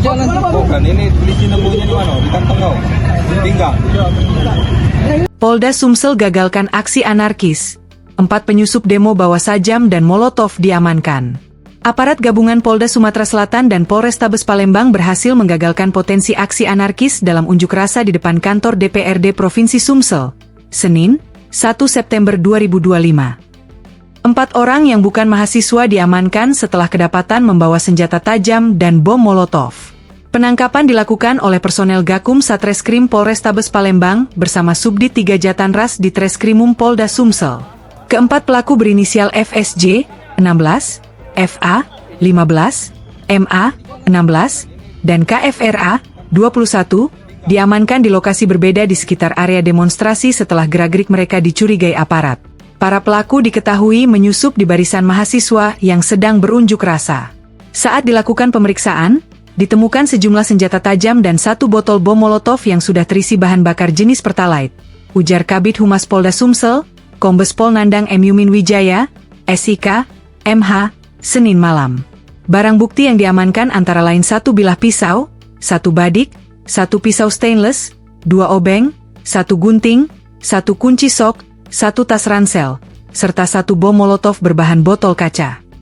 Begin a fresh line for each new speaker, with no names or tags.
jalan.
Bukan, ini polisi nemunya di mana? Di kantong kau? Tinggal.
Polda Sumsel gagalkan aksi anarkis. 4 penyusup demo bawa sajam dan molotov diamankan. Aparat gabungan Polda Sumatera Selatan dan Polrestabes Palembang berhasil menggagalkan potensi aksi anarkis dalam unjuk rasa di depan kantor DPRD Provinsi Sumsel, Senin, 1 September 2025. 4 orang yang bukan mahasiswa diamankan setelah kedapatan membawa senjata tajam dan bom molotov. Penangkapan dilakukan oleh personel Gakum Satreskrim Polrestabes Palembang bersama Subdit 3 Jatanras di Treskrimum Polda Sumsel. Keempat pelaku berinisial FSJ, 16, FA, 15, MA, 16, dan KFRA, 21, diamankan di lokasi berbeda di sekitar area demonstrasi setelah gerak-gerik mereka dicurigai aparat. Para pelaku diketahui menyusup di barisan mahasiswa yang sedang berunjuk rasa. Saat dilakukan pemeriksaan, ditemukan sejumlah senjata tajam dan 1 botol bom molotov yang sudah terisi bahan bakar jenis Pertalite, ujar Kabid Humas Polda Sumsel, Kombes Pol Nandang M. Yumin Wijaya, SIK, MH, Senin malam. Barang bukti yang diamankan antara lain 1 bilah pisau, 1 badik, 1 pisau stainless, 2 obeng, 1 gunting, 1 kunci sok, 1 tas ransel, serta 1 bom molotov berbahan botol kaca.